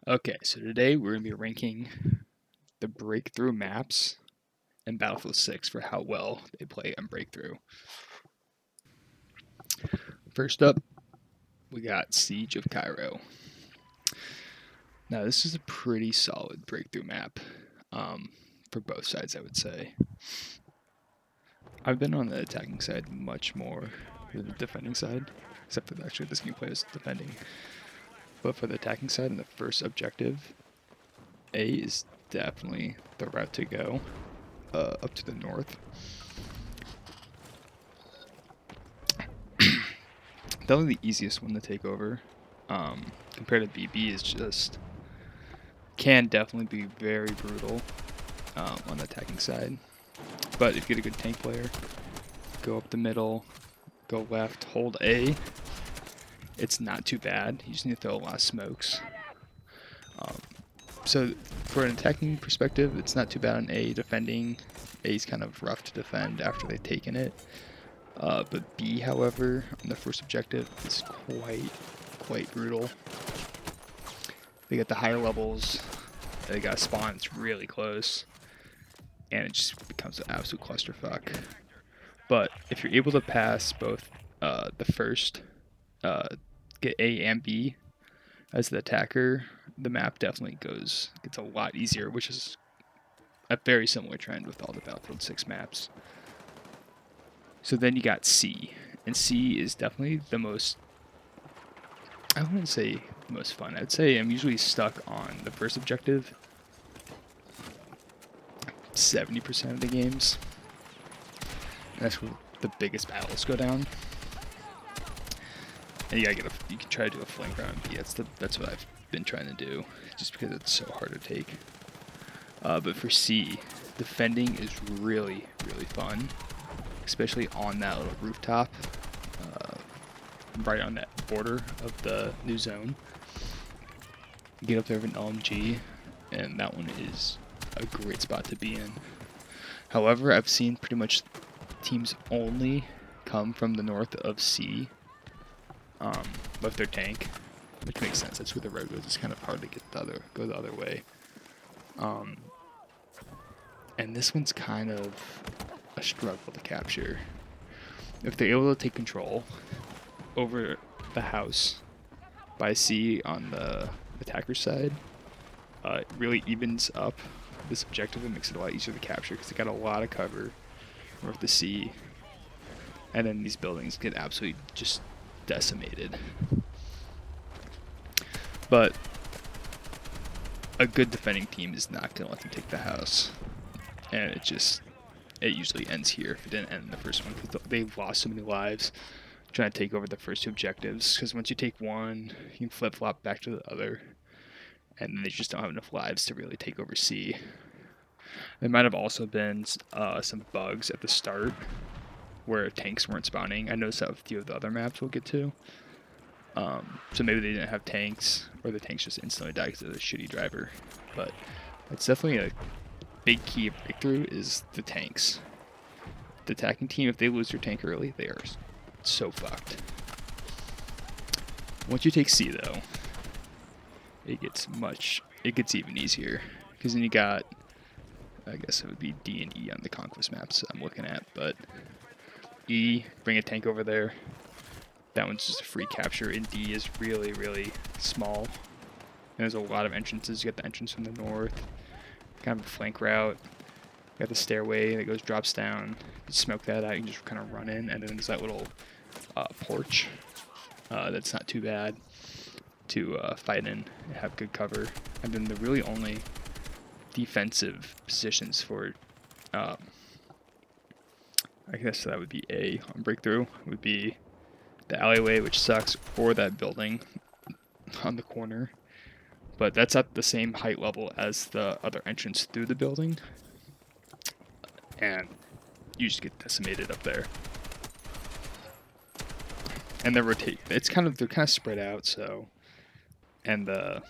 Okay, so today we're going to be ranking the breakthrough maps in Battlefield 6 for how well they play on breakthrough. First up, we got Siege of Cairo. Now, this is a pretty solid breakthrough map for both sides, I would say. I've been on the attacking side much more than the defending side, except for actually this gameplay is defending. But for the attacking side and the first objective, A is definitely the route to go up to the north. Definitely the easiest one to take over. Compared to BB is just can definitely be very brutal on the attacking side. But if you get a good tank player, go up the middle, go left, hold A. It's not too bad. You just need to throw a lot of smokes. So for an attacking perspective, it's not too bad on A. Defending, A is kind of rough to defend after they've taken it. But B, however, on the first objective, is quite brutal. They get the higher levels, they got spawn, it's really close, and it just becomes an absolute clusterfuck. But if you're able to pass both the first, get A and B as the attacker, the map definitely gets a lot easier, which is a very similar trend with all the Battlefield 6 maps. So then you got C, and C is definitely the most, I wouldn't say the most fun. I'd say I'm usually stuck on the first objective 70% of the games. And that's where the biggest battles go down. And you can try to do a flank round B. That's what I've been trying to do, just because it's so hard to take. But for C, defending is really fun, especially on that little rooftop, right on that border of the new zone. You get up there with an LMG, and that one is a great spot to be in. However, I've seen pretty much teams only come from the north of C with their tank, which makes sense. That's where the road goes. It's kind of hard to go the other way. And this one's kind of a struggle to capture. If they're able to take control over the house by C on the attacker side, it really evens up this objective and makes it a lot easier to capture because they got a lot of cover north to C, and then these buildings get absolutely just decimated. But a good defending team is not going to let them take the house, and it usually ends here if it didn't end in the first one because they've lost so many lives trying to take over the first two objectives. Because once you take one, you can flip flop back to the other, and then they just don't have enough lives to really take over C. There might have also been some bugs at the start where tanks weren't spawning. I noticed that with a few of the other maps we'll get to. So maybe they didn't have tanks, or the tanks just instantly died because of the shitty driver. But it's definitely a big key of breakthrough is the tanks. The attacking team, if they lose their tank early, they are so fucked. Once you take C though, it gets even easier. Because then you got, I guess it would be D and E on the Conquest maps I'm looking at, but E, bring a tank over there. That one's just a free capture, and D is really small. And there's a lot of entrances. You got the entrance from the north, kind of a flank route. You got the stairway that drops down. You smoke that out, you can just kind of run in, and then there's that little porch that's not too bad to fight in and have good cover. And then the really only defensive positions for, I guess that would be A on breakthrough, would be the alleyway, which sucks, or that building on the corner. But that's at the same height level as the other entrance through the building, and you just get decimated up there. And they're kind of spread out, so, and the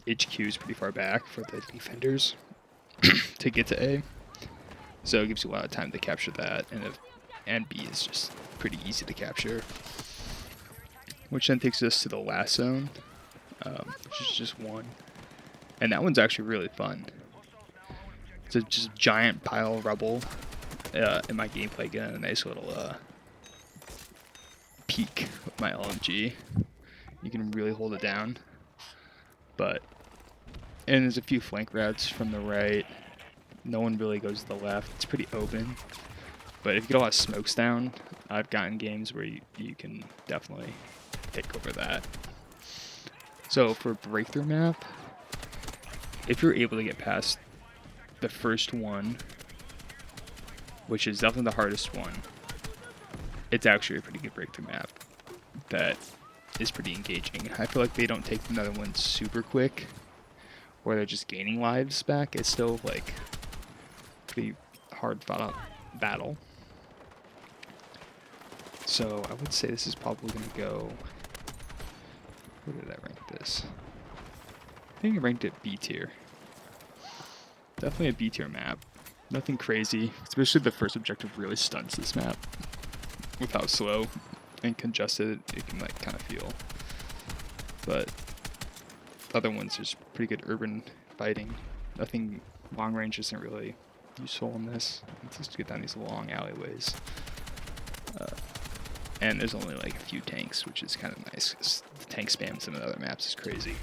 HQ is pretty far back for the defenders to get to A, so it gives you a lot of time to capture that, and B is just pretty easy to capture. Which then takes us to the last zone, which is just one. And that one's actually really fun. It's just a giant pile of rubble. In my gameplay, getting a nice little peek with my LMG. You can really hold it down. And there's a few flank routes from the right. No one really goes to the left. It's pretty open. But if you get a lot of smokes down, I've gotten games where you can definitely take over that. So for breakthrough map, if you're able to get past the first one, which is definitely the hardest one, it's actually a pretty good breakthrough map that is pretty engaging. I feel like they don't take another one super quick, where they're just gaining lives back. It's still like pretty hard fought out battle. So I would say this is probably gonna go. Where did I rank this? I think I ranked it B tier. Definitely a B tier map. Nothing crazy, especially the first objective really stunts this map with how slow and congested it can like kind of feel. But other ones, there's pretty good urban fighting. Nothing long range isn't really useful in this. It's just to get down these long alleyways. And there's only like a few tanks, which is kind of nice, because the tank spam in some of the other maps is crazy.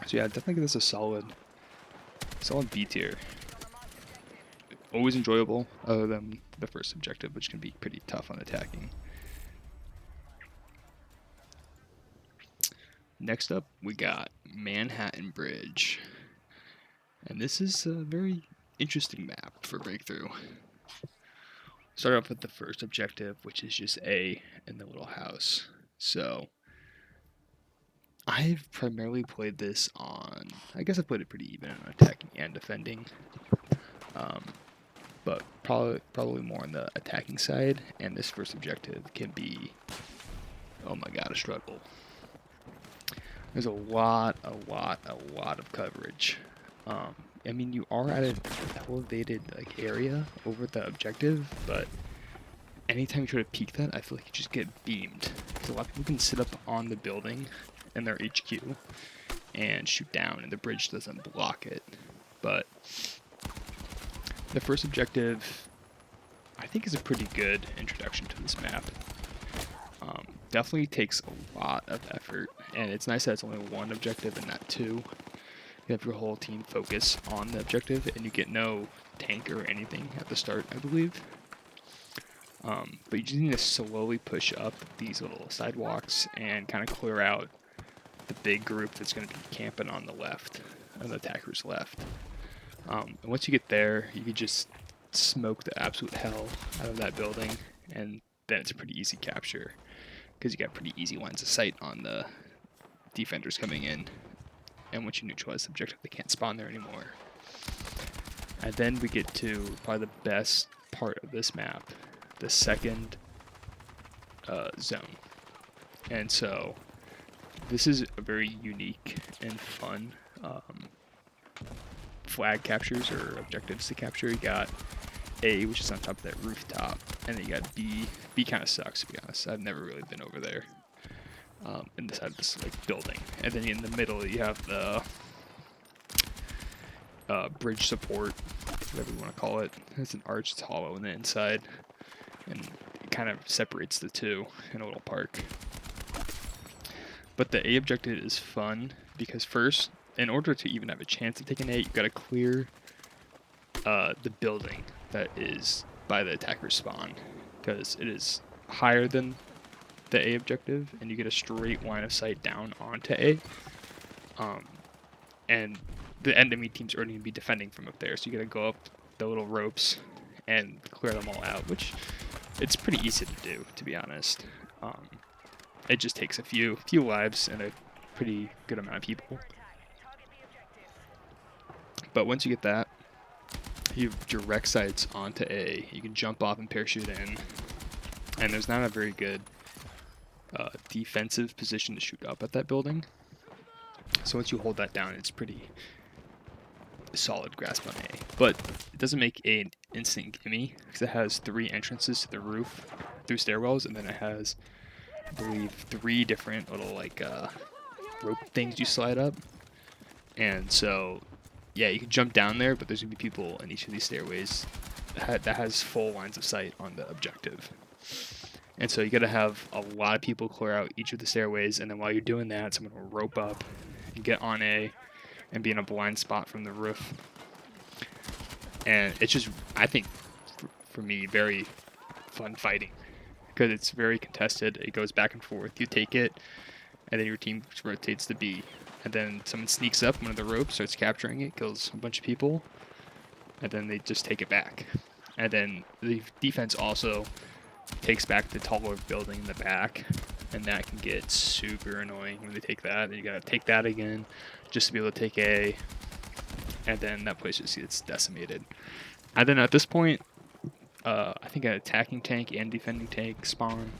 So yeah, definitely give this a solid B tier. Always enjoyable, other than the first objective, which can be pretty tough on attacking. Next up, we got Manhattan Bridge. And this is a very interesting map for Breakthrough. Start off with the first objective, which is just A in the little house. So I've primarily played this on, I guess I played it pretty even on attacking and defending. But probably more on the attacking side, and this first objective can be, oh my god, a struggle. There's a lot of coverage. I mean, you are at an elevated like area over the objective, but anytime you try to peek that, I feel like you just get beamed. Because a lot of people can sit up on the building in their HQ and shoot down, and the bridge doesn't block it. But the first objective, I think, is a pretty good introduction to this map. Definitely takes a lot of effort, and it's nice that it's only one objective and not two. You have your whole team focus on the objective, and you get no tank or anything at the start, I believe. But you just need to slowly push up these little sidewalks and kind of clear out the big group that's going to be camping on the left, on the attacker's left. And once you get there, you can just smoke the absolute hell out of that building, and then it's a pretty easy capture, because you got pretty easy lines of sight on the defenders coming in. And once you neutralize the objective, they can't spawn there anymore. And then we get to probably the best part of this map, the second zone. And so this is a very unique and fun flag captures or objectives to capture. You got A, which is on top of that rooftop, and then you got B. B kind of sucks, to be honest. I've never really been over there. In this side of this like building, and then in the middle you have the bridge support, whatever you want to call it. It's an arch, it's hollow on the inside, and it kind of separates the two in a little park. But the A objective is fun because first, in order to even have a chance to take an A, you got to clear the building that is by the attacker's spawn, because it is higher than the A objective, and you get a straight line of sight down onto A. And the enemy team's already going to be defending from up there, so you got to go up the little ropes and clear them all out, which it's pretty easy to do, to be honest. It just takes a few lives and a pretty good amount of people. But once you get that, you have direct sights onto A. You can jump off and parachute in, and there's not a very good defensive position to shoot up at that building. So once you hold that down, it's pretty solid grasp on A. But it doesn't make A an instant gimme, because it has 3 entrances to the roof through stairwells, and then it has, I believe, 3 different little like rope things you slide up. And so, yeah, you can jump down there, but there's going to be people in each of these stairways that has full lines of sight on the objective. And so you got to have a lot of people clear out each of the stairways, and then while you're doing that, someone will rope up and get on A and be in a blind spot from the roof. And it's just, I think, for me, very fun fighting because it's very contested. It goes back and forth. You take it, and then your team rotates to B. And then someone sneaks up one of the ropes, starts capturing it, kills a bunch of people, and then they just take it back. And then the defense also takes back the taller building in the back, and that can get super annoying when they take that. And you gotta take that again just to be able to take A, and then that place just gets decimated. And then at this point, I think an attacking tank and defending tank spawn,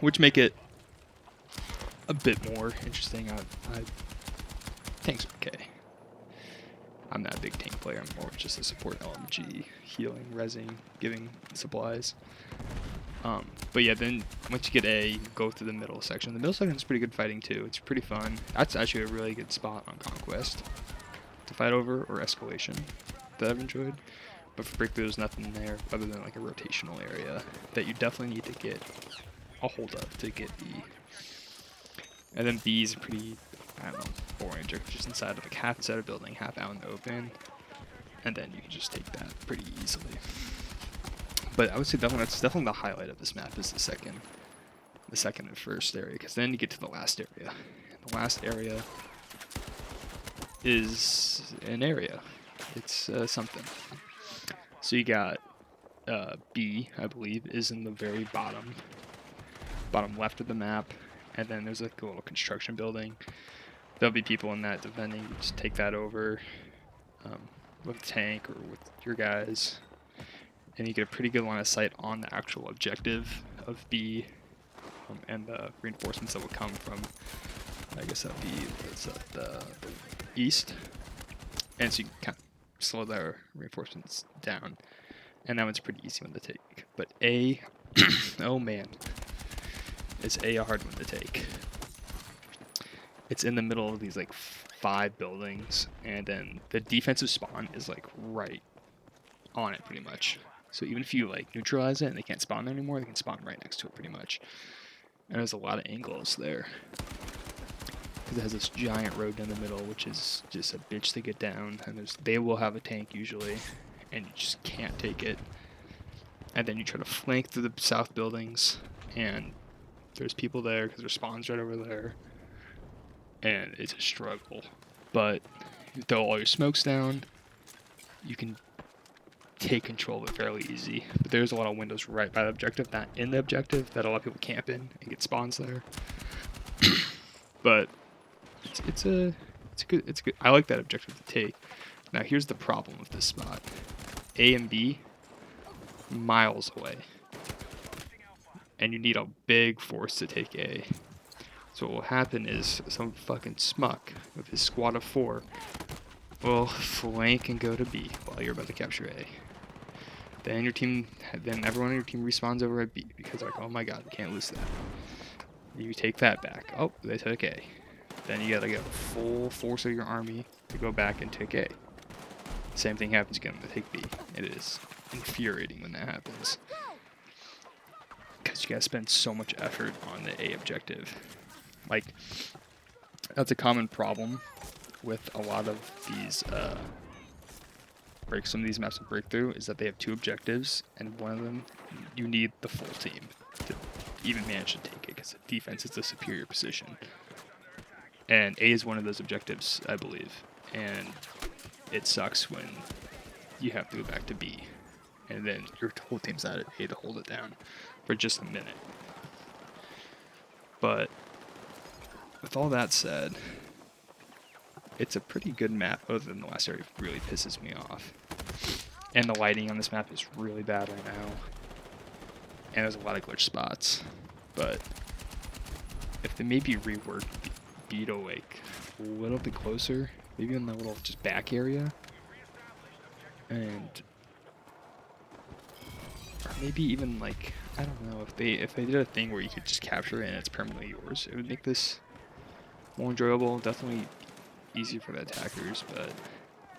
which make it a bit more interesting. Tank's okay. I'm not a big tank player. I'm more of just a support LMG, healing, rezzing, giving supplies. But yeah, then once you get A, you go through the middle section. The middle section is pretty good fighting too. It's pretty fun. That's actually a really good spot on Conquest to fight over, or Escalation, that I've enjoyed. But for Breakthrough, there's nothing there other than like a rotational area that you definitely need to get a hold of to get B. And then B is pretty, I don't know, boring. Just inside of like half inside of building, half out in the open. And then you can just take that pretty easily. But I would say that's definitely the highlight of this map is the second and first area, because then you get to the last area. And the last area is an area. It's something. So you got B, I believe, is in the very bottom left of the map. And then there's like a little construction building. There'll be people in that defending. You just take that over with a tank or with your guys. And you get a pretty good line of sight on the actual objective of B and the reinforcements that will come from, I guess that'd be the east. And so you can kind of slow their reinforcements down. And that one's a pretty easy one to take. But A, oh man. Is A hard one to take? It's in the middle of these like 5 buildings, and then the defensive spawn is like right on it pretty much. So even if you like neutralize it and they can't spawn there anymore, they can spawn right next to it pretty much. And there's a lot of angles there because it has this giant road down the middle, which is just a bitch to get down. And they will have a tank usually, and you just can't take it. And then you try to flank through the south buildings, and there's people there because their spawn's right over there, and it's a struggle. But if you throw all your smokes down, you can take control of it fairly easy. But there's a lot of windows right by the objective, not in the objective, that a lot of people camp in and get spawns there. But it's good. I like that objective to take. Now here's the problem with this spot: A and B, miles away. And you need a big force to take A. So what will happen is some fucking smuck with his squad of 4 will flank and go to B while you're about to capture A. Then everyone on your team respawns over at B because they're like, oh my god, we can't lose that. You take that back. Oh, they took A. Then you gotta get full force of your army to go back and take A. Same thing happens again when they take B. It is infuriating when that happens, because you gotta spend so much effort on the A objective. Like, that's a common problem with a lot of these some of these maps of Breakthrough, is that they have 2 objectives, and one of them you need the full team to even manage to take it, because defense is the superior position. And A is one of those objectives, I believe, and it sucks when you have to go back to B, and then your whole team's at A to hold it down for just a minute. But with all that said, it's a pretty good map, other than the last area really pisses me off. And the lighting on this map is really bad right now. And there's a lot of glitch spots. But if they maybe reworked B to like a little bit closer, maybe in the little just back area, and or maybe even like I don't know if they did a thing where you could just capture it and it's permanently yours, it would make this more enjoyable. Definitely easier for the attackers, but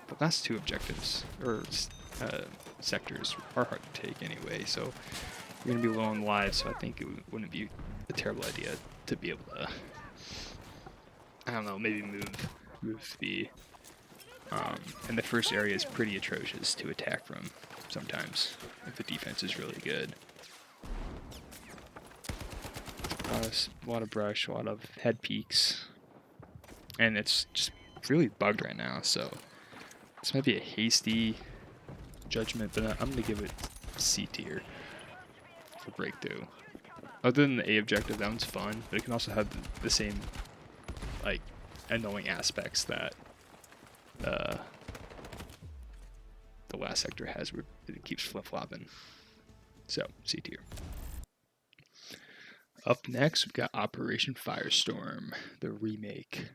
the last two objectives or sectors are hard to take anyway. So you're gonna be low on lives. So I think it wouldn't be a terrible idea to be able to, I don't know, maybe move the. And the first area is pretty atrocious to attack from sometimes if the defense is really good. A lot of brush, a lot of head peaks, and it's just really bugged right now. So this might be a hasty judgment, but I'm gonna give it C tier for breakthrough. Other than the A objective, that one's fun, but it can also have the same like annoying aspects that the last sector has, where it keeps flip-flopping. So C tier. Up next, we've got Operation Firestorm, the remake.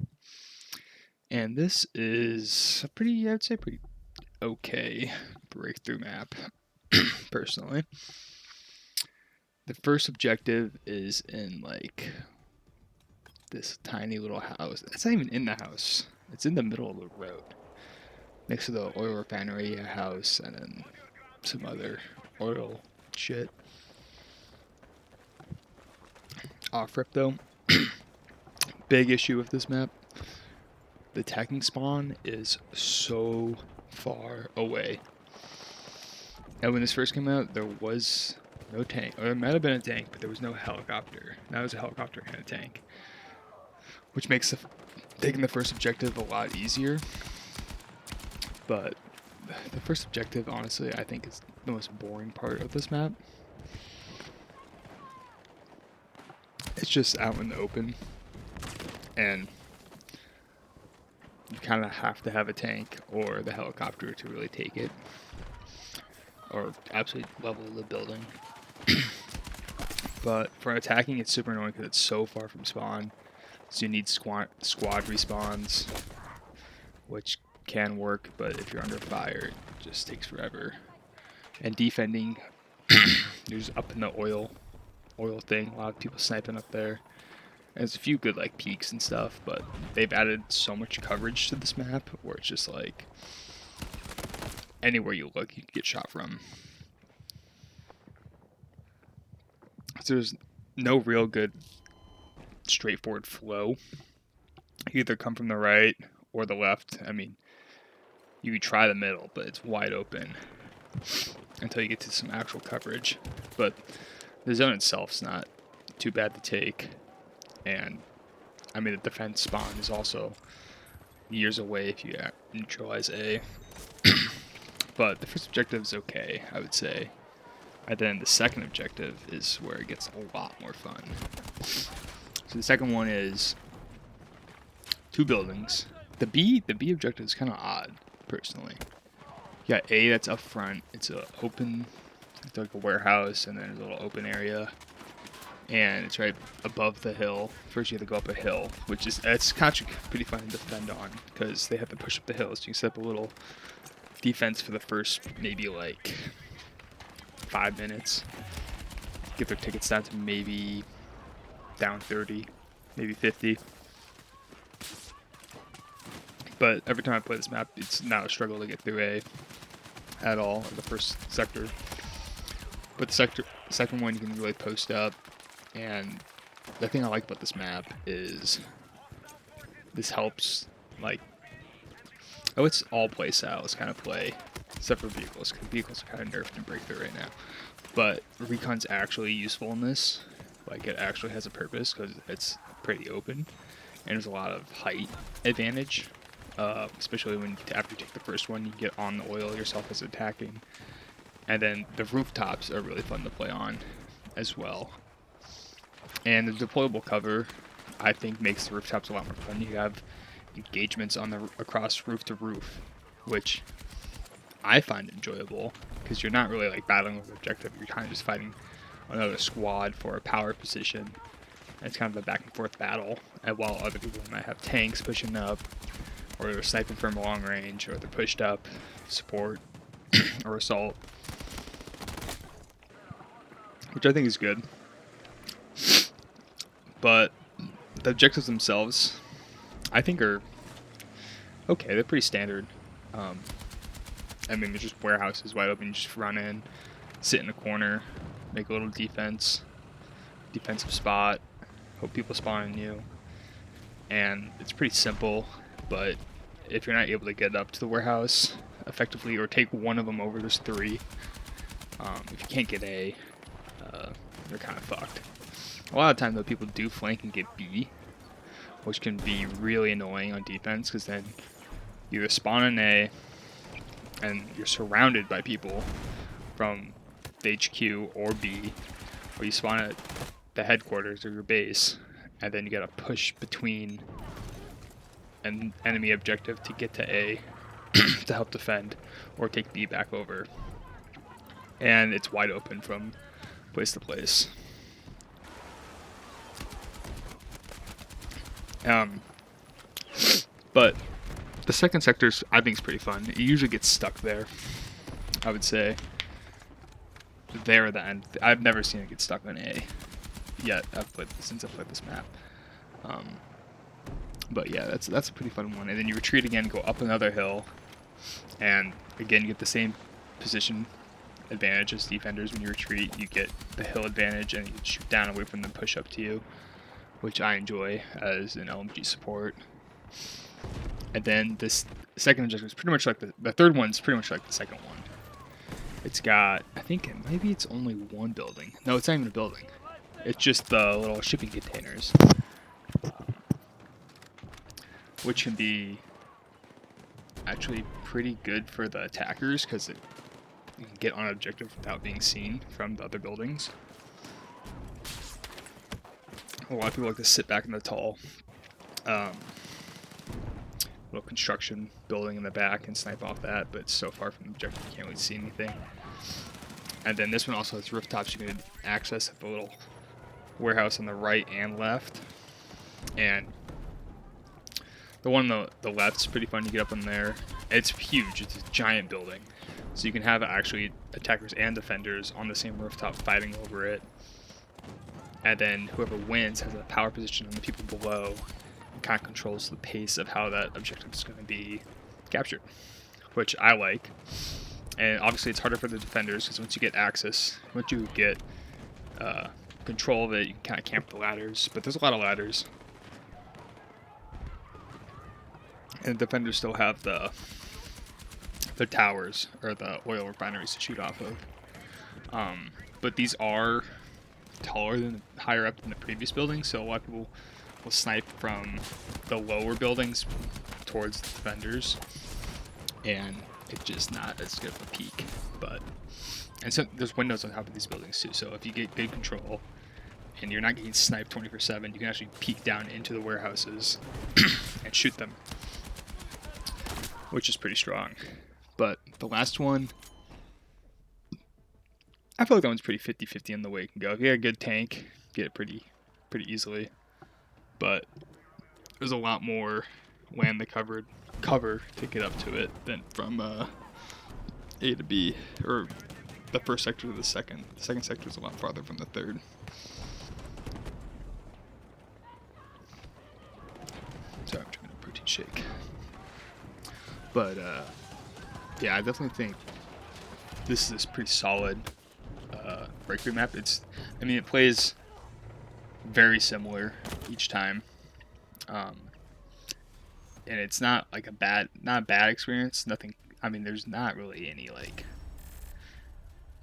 And this is a pretty, I would say, pretty okay breakthrough map, personally. The first objective is in, like, this tiny little house. It's not even in the house. It's in the middle of the road. Next to the oil refinery, a house, and then some other oil shit. Off-rip, though. Big issue with this map. The attacking spawn is so far away. And when this first came out, there was no tank. Or there might have been a tank, but there was no helicopter. Now there's a helicopter and a tank. Which makes taking the first objective a lot easier. But the first objective, honestly, I think is the most boring part of this map. It's just out in the open, and you kind of have to have a tank or the helicopter to really take it, or absolutely level the building. But for attacking, it's super annoying because it's so far from spawn, so you need squad respawns, which can work, but if you're under fire, it just takes forever. And defending, there's up in the oil thing, a lot of people sniping up there. There's a few good like peaks and stuff, but they've added so much coverage to this map where it's just like anywhere you look you can get shot from. So there's no real good straightforward flow. You either come from the right or the left. I mean, you could try the middle, but it's wide open until you get to some actual coverage. But the zone itself's not too bad to take, and I mean the defense spawn is also years away if you neutralize A. But the first objective is okay, I would say. And then the second objective is where it gets a lot more fun. So the second one is 2 buildings. The B objective is kind of odd, personally. You got A that's up front. It's a open, it's like a warehouse, and then there's a little open area. And it's right above the hill. First you have to go up a hill, which is, it's kind of pretty fun to defend on, because they have to push up the hills. So you can set up a little defense for the first maybe like 5 minutes. Get their tickets down to maybe down 30, maybe 50. But every time I play this map, it's not a struggle to get through A at all, the first sector. But the second one, you can really post up. And the thing I like about this map is this helps, like, oh, it's all play styles kind of play, except for vehicles, because vehicles are kind of nerfed in Breakthrough right now. But recon's actually useful in this. Like, it actually has a purpose because it's pretty open, and there's a lot of height advantage. Especially when after you take the first one, you get on the oil yourself as attacking. And then the rooftops are really fun to play on as well. And the deployable cover, I think, makes the rooftops a lot more fun. You have engagements on the across roof to roof, which I find enjoyable because you're not really like battling with an objective. You're kind of just fighting another squad for a power position. And it's kind of a back and forth battle. And while other people might have tanks pushing up, or they're sniping from long range, or they're pushed up, support, or assault. which I think is good. But the objectives themselves, I think, are okay. They're pretty standard. I mean, there's just warehouses wide open. You just run in, sit in a corner, make a little defensive spot, hope people spawn on you, and it's pretty simple. But if you're not able to get up to the warehouse effectively or take one of them over, there's 3. If you can't get A, you're kind of fucked. A lot of times though, people do flank and get B, which can be really annoying on defense, because then you either spawn in A and you're surrounded by people from the HQ or B, or you spawn at the headquarters or your base, and then you gotta push between an enemy objective to get to A to help defend, or take B back over. And it's wide open from place to place. But the second sector, I think, is pretty fun. You usually get stuck there, I would say. There at the end. I've never seen it get stuck on A yet. Since I've played this map. But yeah, that's a pretty fun one. And then you retreat again, go up another hill, and again you get the same position advantage as defenders. When you retreat, you get the hill advantage, and you can shoot down away from them, push up to you, which I enjoy as an LMG support. And then this second objective is pretty much like the third one's pretty much like the second one. It's got, I think maybe it's only one building. No, it's not even a building. It's just the little shipping containers, which can be actually pretty good for the attackers, because you can get on an objective without being seen from the other buildings. A lot of people like to sit back in the tall little construction building in the back and snipe off that, but it's so far from the objective you can't really see anything. And then this one also has rooftops you can access at the little warehouse on the right and left. And the one on the left's pretty fun to get up in there. It's huge. It's a giant building. So you can have actually attackers and defenders on the same rooftop fighting over it. And then whoever wins has a power position on the people below, and kind of controls the pace of how that objective is going to be captured, which I like. And obviously it's harder for the defenders, because once you get access, once you get control of it, you can kind of camp the ladders. But there's a lot of ladders. And the defenders still have the towers, or the oil refineries to shoot off of. But these are higher up than the previous buildings, so a lot of people will snipe from the lower buildings towards the defenders, and it's just not as good of a peek. And so there's windows on top of these buildings too, so if you get good control and you're not getting sniped 24/7, you can actually peek down into the warehouses and shoot them, which is pretty strong. But the last one, I feel like that one's pretty 50-50 in the way it can go. If you got a good tank, get it pretty easily. But there's a lot more land to cover to get up to it than from A to B, or the first sector to the second. The second sector is a lot farther from the third. Sorry, I'm drinking a protein shake. But yeah, I definitely think this is pretty solid breakthrough map. It plays very similar each time, and it's not like a bad experience. Nothing. There's not really any like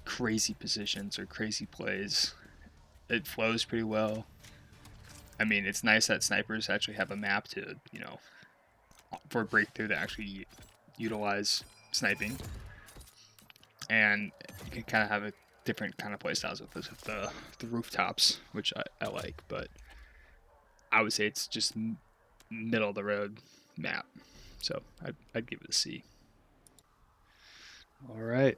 crazy positions or crazy plays. It flows pretty well. It's nice that snipers actually have a map to, for breakthrough to actually utilize sniping, and you can kind of have a different kind of play styles with the rooftops, which I like. But I would say it's just middle of the road map, so I'd give it a C. All right,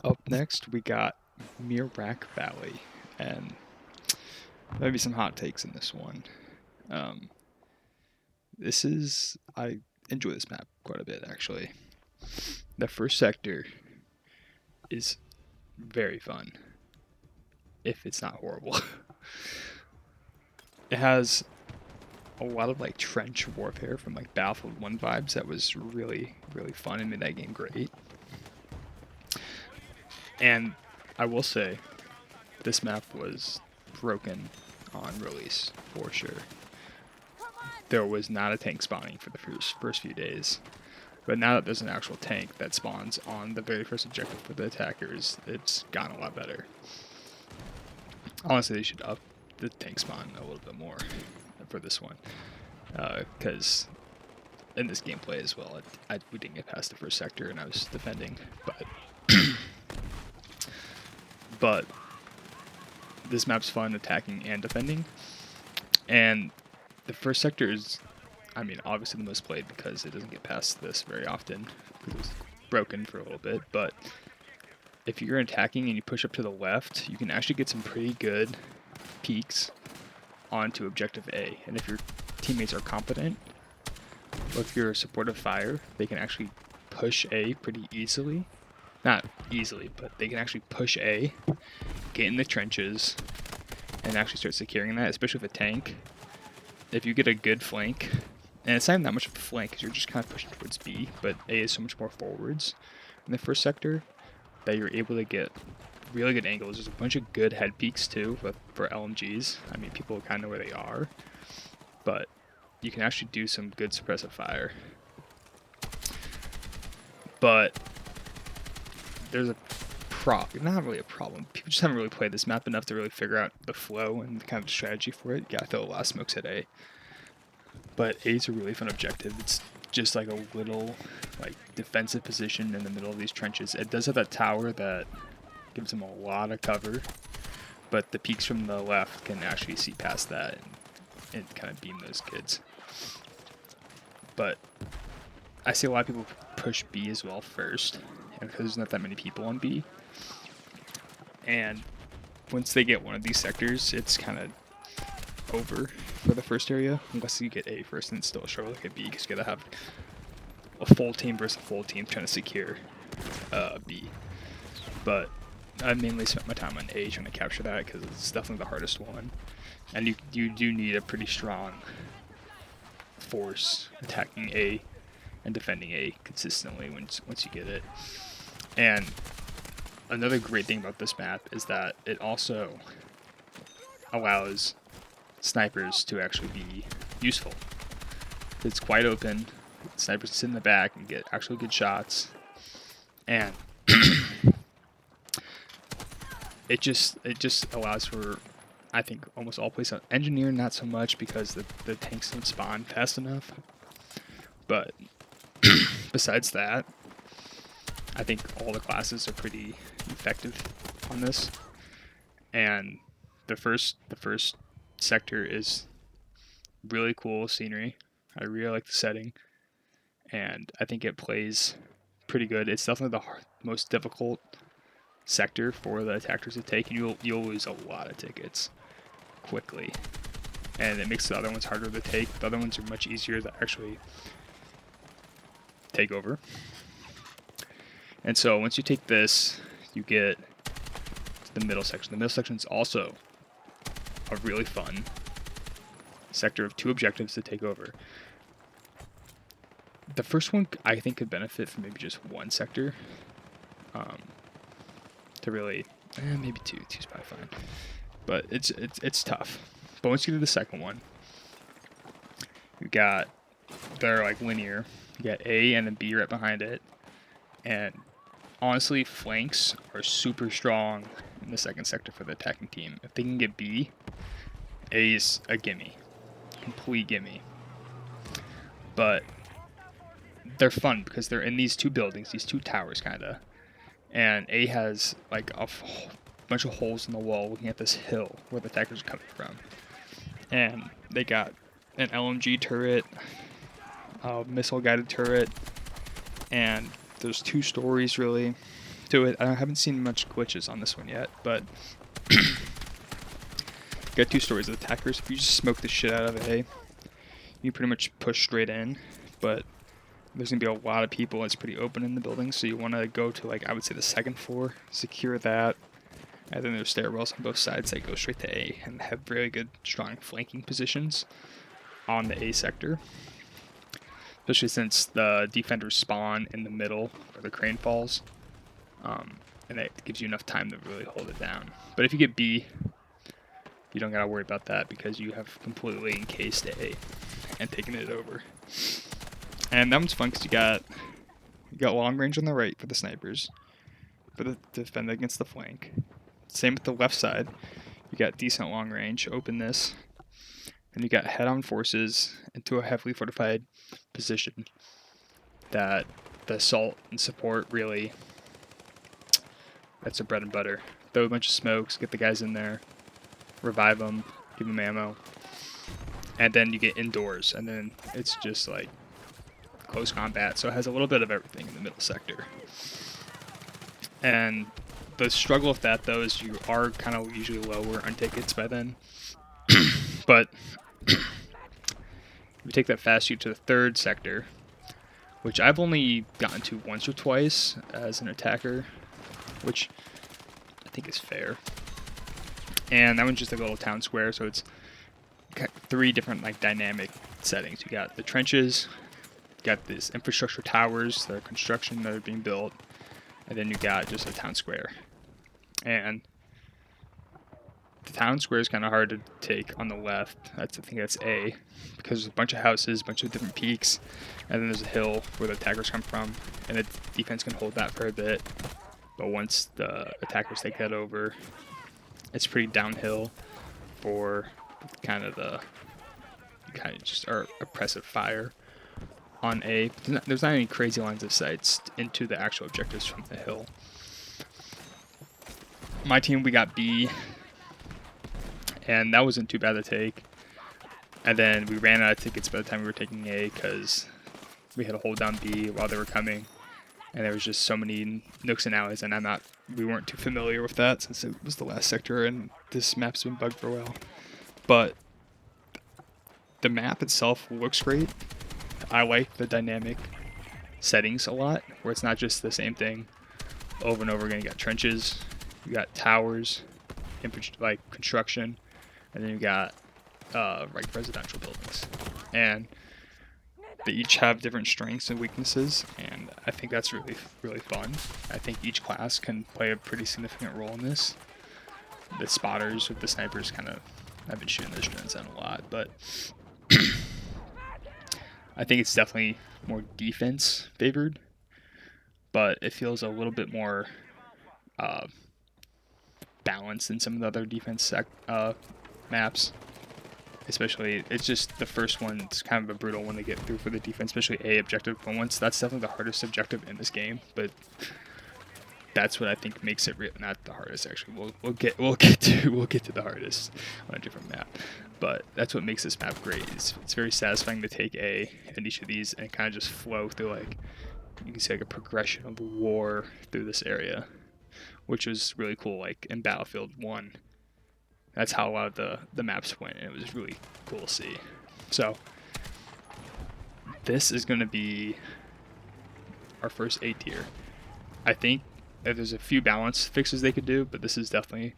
up next we got Miraak Valley, and maybe some hot takes in this one. I enjoy this map quite a bit, actually. The first sector is very fun. if it's not horrible. It has a lot of like trench warfare from like Battlefield 1 vibes that was really, really fun and made that game great. And I will say, this map was broken on release for sure. There was not a tank spawning for the first few days. But now that there's an actual tank that spawns on the very first objective for the attackers, it's gotten a lot better. Honestly, they should up the tank spawn a little bit more for this one. Because in this gameplay as well, we didn't get past the first sector and I was defending. But this map's fun attacking and defending. And the first sector is, I mean, obviously the most played because it doesn't get past this very often because it was broken for a little bit. But if you're attacking and you push up to the left, you can actually get some pretty good peeks onto objective A. And if your teammates are competent, or if you're a supportive fire, they can actually push A pretty easily. Not easily, but they can actually push A, get in the trenches, and actually start securing that, especially with a tank. If you get a good flank, and it's not even that much of a flank because you're just kind of pushing towards B, but A is so much more forwards in the first sector that you're able to get really good angles. There's a bunch of good head peaks too for LMGs. I mean, people kind of know where they are, but you can actually do some good suppressive fire. But there's a not really a problem. People just haven't really played this map enough to really figure out the flow and kind of the strategy for it. Yeah, I throw a lot of smokes at A. But A is a really fun objective. It's just like a little like defensive position in the middle of these trenches. It does have that tower that gives them a lot of cover, but the peaks from the left can actually see past that and kind of beam those kids. But I see a lot of people push B as well first, and because there's not that many people on B. And once they get one of these sectors, it's kind of over for the first area, unless you get A first and it's still a struggle like a B, because you gotta have a full team versus a full team trying to secure B. But I mainly spent my time on A trying to capture that because it's definitely the hardest one, and you do need a pretty strong force attacking A and defending A consistently once you get it. And another great thing about this map is that it also allows snipers to actually be useful. It's quite open. Snipers sit in the back and get actually good shots, and it just allows for, I think, almost all plays on engineer, not so much because the tanks don't spawn fast enough. But besides that, I think all the classes are pretty effective on this. And the first sector is really cool scenery. I really like the setting, and I think it plays pretty good. It's definitely the most difficult sector for the attackers to take, and you'll lose a lot of tickets quickly, and it makes the other ones harder to take. The other ones are much easier to actually take over. And so once you take this, you get to the middle section. The middle section is also a really fun sector of 2 objectives to take over. The first one I think could benefit from maybe just 1 sector to really, maybe 2. 2's probably fine, but it's tough. But once you get to the second one, they're like linear. You got A and then B right behind it, and honestly, flanks are super strong in the second sector for the attacking team. If they can get B, A is a gimme. Complete gimme. But they're fun because they're in these 2 buildings, these 2 towers kinda. And A has like a bunch of holes in the wall looking at this hill where the attackers are coming from. And they got an LMG turret, a missile guided turret, and there's 2 stories really to it. I haven't seen much glitches on this one yet, but got 2 stories of attackers. If you just smoke the shit out of A, you pretty much push straight in, but there's gonna be a lot of people. It's pretty open in the building, so you want to go to, like, I would say the second floor, secure that, And then there's stairwells on both sides that go straight to A and have really good, strong flanking positions on the A sector. Especially since the defenders spawn in the middle where the crane falls. And that gives you enough time to really hold it down. But if you get B, you don't gotta worry about that because you have completely encased A and taken it over. And that one's fun because you got long range on the right for the snipers, for the defend against the flank. Same with the left side. You got decent long range. Open this, and you got head-on forces into a heavily fortified position that the assault and support really. That's their bread and butter. Throw a bunch of smokes, get the guys in there, revive them, give them ammo, and then you get indoors, and then it's just like close combat. So it has a little bit of everything in the middle sector. And the struggle with that, though, is you are kind of usually lower on tickets by then. But if you take that fast shoot to the third sector, which I've only gotten to once or twice as an attacker, which I think is fair. And that one's just like a little town square, so it's got 3 different like dynamic settings. You got the trenches, you got these infrastructure towers that are construction that are being built, and then you got just a town square. And the town square is kind of hard to take on the left. I think that's A, because there's a bunch of houses, a bunch of different peaks, and then there's a hill where the attackers come from, and the defense can hold that for a bit. But once the attackers take that over, it's pretty downhill for kind of just our oppressive fire on A. There's not any crazy lines of sight into the actual objectives from the hill. My team, we got B, and that wasn't too bad to take. And then we ran out of tickets by the time we were taking A because we had to hold down B while they were coming. And there was just so many nooks and alleys, and we weren't too familiar with that since it was the last sector and this map's been bugged for a while. But the map itself looks great. I like the dynamic settings a lot, where it's not just the same thing over and over again. You got trenches, you got towers, like construction, and then you got like residential buildings. And they each have different strengths and weaknesses, and I think that's really, really fun. I think each class can play a pretty significant role in this. The spotters with the snipers I've been shooting those drones down a lot, but I think it's definitely more defense favored, but it feels a little bit more balanced than some of the other defense maps. Especially, it's just the first one, it's kind of a brutal one to get through for the defense, especially A objective. But once that's definitely the hardest objective in this game, but that's what I think makes it not the hardest actually. We'll get to the hardest on a different map, but that's what makes this map great. It's very satisfying to take A in each of these and kind of just flow through, like you can see, like a progression of war through this area, which was really cool. Like in Battlefield 1. That's how a lot of the maps went, and it was really cool to see. So this is going to be our first A tier. I think that there's a few balance fixes they could do, but this is definitely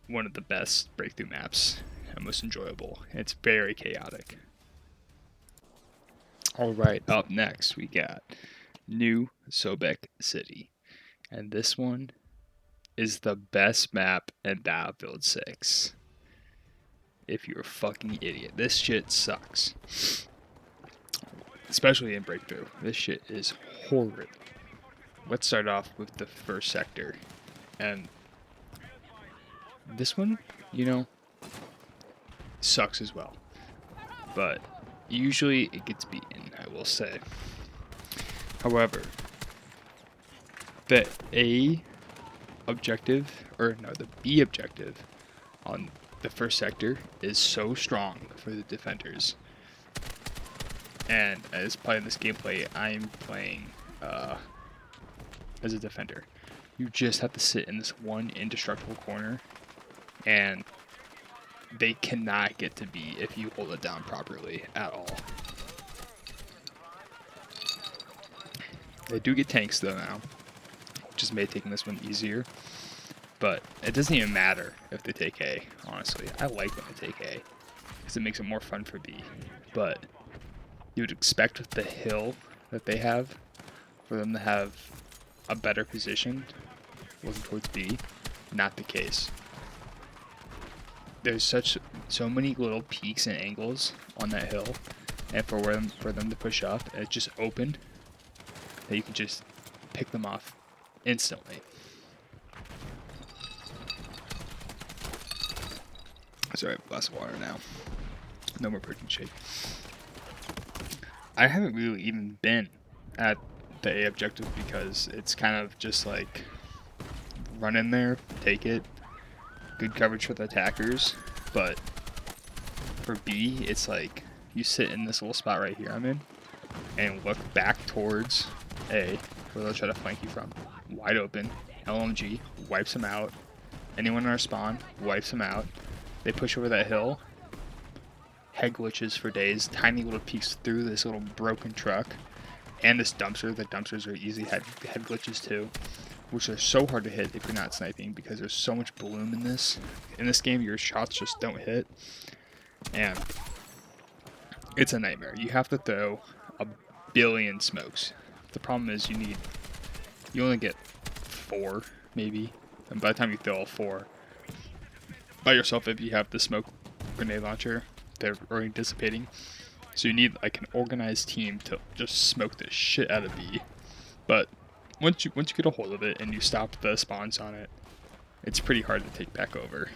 one of the best breakthrough maps and most enjoyable. It's very chaotic. All right, up next we got New Sobek City, and this one is the best map in Battlefield 6. If you're a fucking idiot. This shit sucks. Especially in Breakthrough. This shit is horrid. Let's start off with the first sector. And this one, sucks as well. But usually it gets beaten, I will say. However, the B objective on the first sector is so strong for the defenders. And as playing this gameplay, I'm playing as a defender. You just have to sit in this one indestructible corner, and they cannot get to B if you hold it down properly at all. They do get tanks though now, which has made taking this one easier. But it doesn't even matter if they take A, honestly. I like when they take A, because it makes it more fun for B. But you would expect with the hill that they have, for them to have a better position looking towards B. Not the case. There's so many little peaks and angles on that hill, and for them to push up, it's just open that you can just pick them off instantly. Sorry, I have a glass of water now. No more protein shake. I haven't really even been at the A objective because it's kind of just like run in there, take it, good coverage for the attackers, but for B, it's like you sit in this little spot right here I'm in and look back towards A, where they'll try to flank you from. Wide open, LMG, wipes them out. Anyone in our spawn, wipes them out. They push over that hill, head glitches for days, tiny little peeks through this little broken truck, and this dumpster. The dumpsters are easy head glitches too, which are so hard to hit if you're not sniping because there's so much bloom in this. In this game, your shots just don't hit, and it's a nightmare. You have to throw a billion smokes. The problem is you only get 4 maybe, and by the time you throw all 4 by yourself, if you have the smoke grenade launcher, they're already dissipating. So you need like an organized team to just smoke the shit out of B. But once you get a hold of it and you stop the spawns on it, it's pretty hard to take back over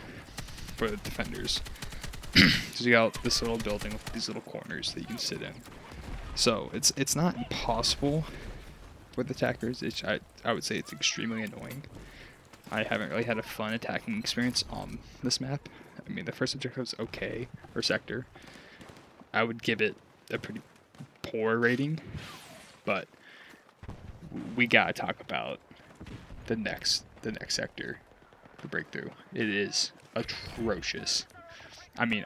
for the defenders. So you got this little building with these little corners that you can sit in. So it's not impossible for the attackers. I would say it's extremely annoying. I haven't really had a fun attacking experience on this map. I mean, the first objective was okay, or sector. I would give it a pretty poor rating, but we gotta talk about the next sector, the breakthrough. It is atrocious. I mean,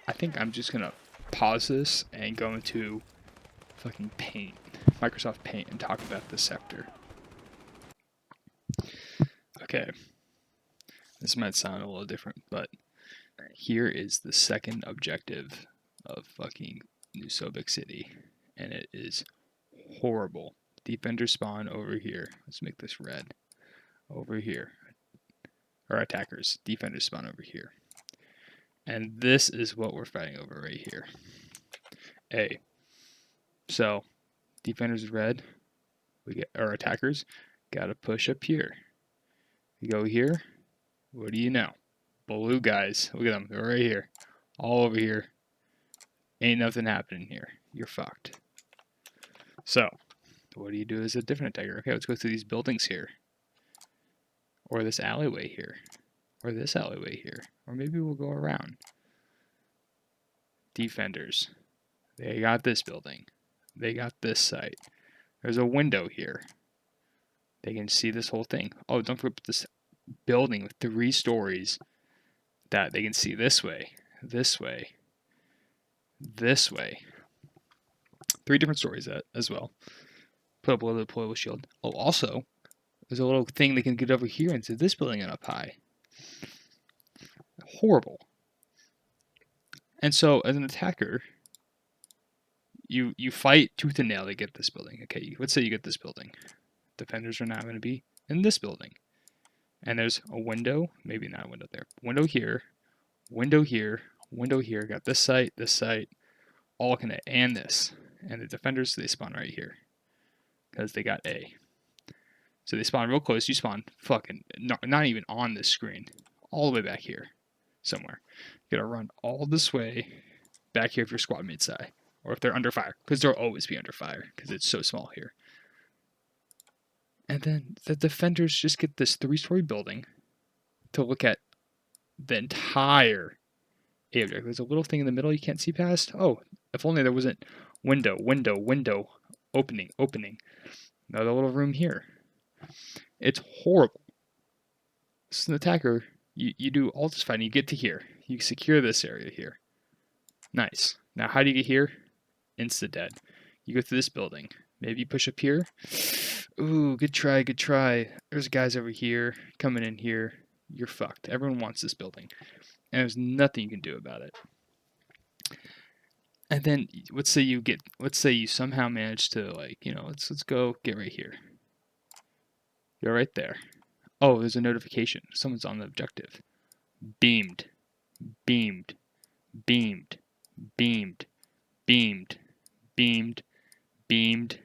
I think I'm just gonna pause this and go into fucking Paint, Microsoft Paint, and talk about this sector. Okay, this might sound a little different, but here is the second objective of fucking New Sobek City, and it is horrible. Defender spawn over here. Let's make this red. Over here. Or attackers. Defenders spawn over here. And this is what we're fighting over right here. A. So, defenders red. We get our attackers. Gotta push up here. You go here. What do you know? Blue guys. Look at them. They're right here. All over here. Ain't nothing happening here. You're fucked. So, what do you do as a different attacker? Okay, let's go through these buildings here. Or this alleyway here. Or this alleyway here. Or maybe we'll go around. Defenders. They got this building. They got this site. There's a window here. They can see this whole thing. Oh, don't forget this building with 3 stories that they can see this way, this way, this way. 3 different stories as well. Put up a little deployable shield. Oh, also, there's a little thing they can get over here into this building and up high. Horrible. And so, as an attacker, you fight tooth and nail to get this building. Okay, let's say you get this building. Defenders are not going to be in this building. And there's a window, maybe not a window there. Window here, window here, window here. Got this site, all connect, and this. And the defenders, they spawn right here. Because they got A. So they spawn real close. You spawn fucking, not even on this screen. All the way back here. Somewhere. You gotta run all this way back here if your squad mates die. Or if they're under fire. Because they'll always be under fire. Because it's so small here. And then the defenders just get this 3-story building to look at the entire A object. There's a little thing in the middle you can't see past. Oh, if only there wasn't window, opening. Another little room here. It's horrible. As an attacker, you do all this fighting. You get to here. You secure this area here. Nice. Now, how do you get here? Insta-dead. You go through this building. Maybe you push up here. Ooh, good try. There's guys over here coming in here. you're fucked. Everyone wants this building, and there's nothing you can do about it. And then let's say you somehow manage to, like, let's go get right here. You're right there. Oh, there's a notification. Someone's on the objective. Beamed, beamed, beamed, beamed, beamed, beamed, beamed,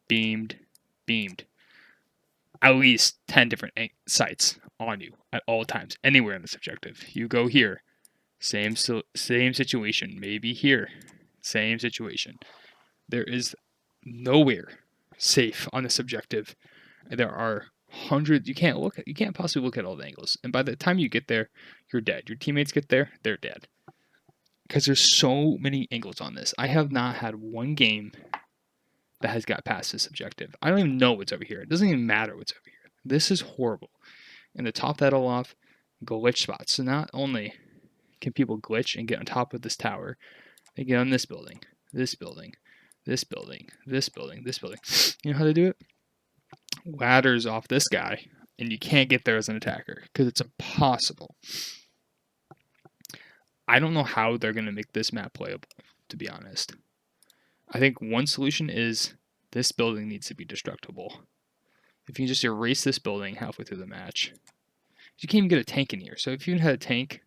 beamed, beamed. At least 10 different sites on you at all times, anywhere in this objective. You go here, same situation. Maybe here, same situation. There is nowhere safe on this objective. There are hundreds. You can't possibly look at all the angles. And by the time you get there, you're dead. Your teammates get there, they're dead. Because there's so many angles on this. I have not had one game that has got past this objective. I don't even know what's over here. It doesn't even matter what's over here. This is horrible. And to top that all off, glitch spots. So not only can people glitch and get on top of this tower, they get on this building, this building, this building, this building, this building. You know how they do it? Ladders off this guy, and you can't get there as an attacker because it's impossible. I don't know how they're going to make this map playable, to be honest. I think one solution is this building needs to be destructible. If you can just erase this building halfway through the match. You can't even get a tank in here. So if you even had a tank,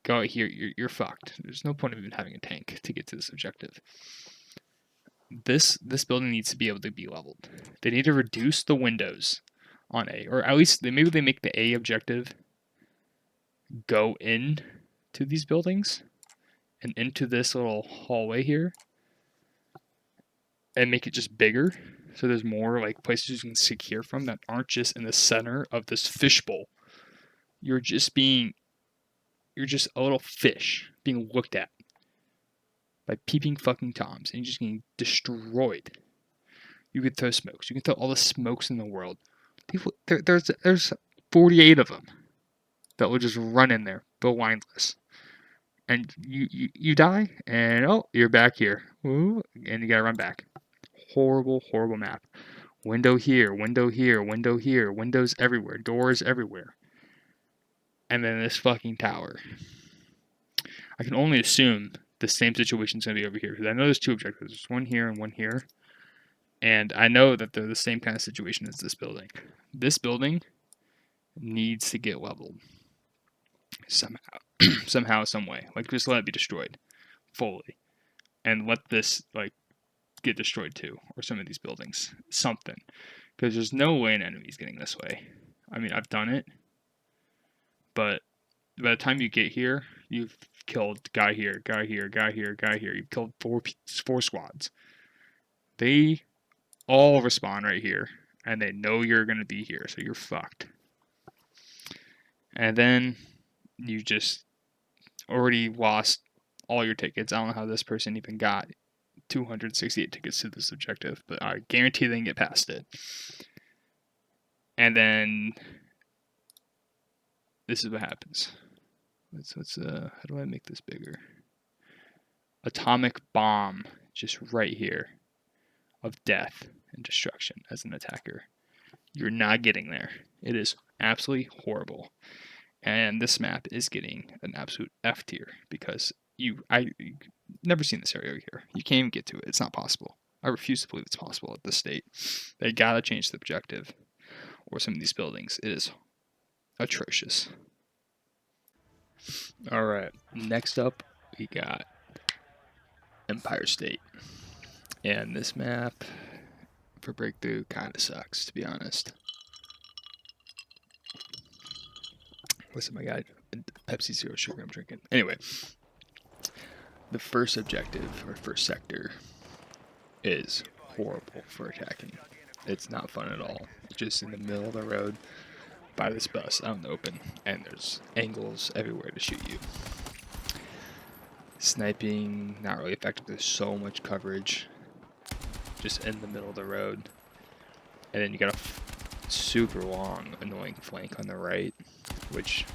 go out here, you're fucked. There's no point of even having a tank to get to this objective. This building needs to be able to be leveled. They need to reduce the windows on A, or at least maybe they make the A objective go in to these buildings and into this little hallway here, and make it just bigger, so there's more like places you can secure from that aren't just in the center of this fishbowl. You're just a little fish being looked at by peeping fucking toms, and you're just getting destroyed. You could throw smokes. You can throw all the smokes in the world. There's 48 of them that will just run in there, blindless. And you die, and oh, you're back here. Ooh, and you gotta run back. Horrible, horrible map. Window here, window here, window here, windows everywhere, doors everywhere. And then this fucking tower. I can only assume the same situation is going to be over here, because I know there's two objectives. There's one here and one here. And I know that they're the same kind of situation as this building. This building needs to get leveled. Somehow, some way. Like, just let it be destroyed fully. And let this, like, get destroyed too. Or some of these buildings. Something. Because there's no way an enemy's getting this way. I mean, I've done it. But by the time you get here, you've killed guy here, guy here, guy here, guy here. You've killed four squads. They all respawn right here. And they know you're going to be here. So you're fucked. And then you just already lost all your tickets. I don't know how this person even got 268 tickets to this objective, but I guarantee they can get past it. And then this is what happens. How do I make this bigger? Atomic bomb just right here of death and destruction as an attacker. You're not getting there. It is absolutely horrible. And this map is getting an absolute F tier because I've never seen this area over here. You can't even get to it. It's not possible. I refuse to believe it's possible at this state. They gotta change the objective or some of these buildings. It is atrocious. Alright, next up we got Empire State. And this map for Breakthrough kinda sucks, to be honest. Listen, my guy, Pepsi Zero Sugar I'm drinking. Anyway, the first objective, or first sector, is horrible for attacking. It's not fun at all. It's just in the middle of the road by this bus out in the open, and there's angles everywhere to shoot you. Sniping, not really effective. There's so much coverage just in the middle of the road. And then you got a super long, annoying flank on the right, which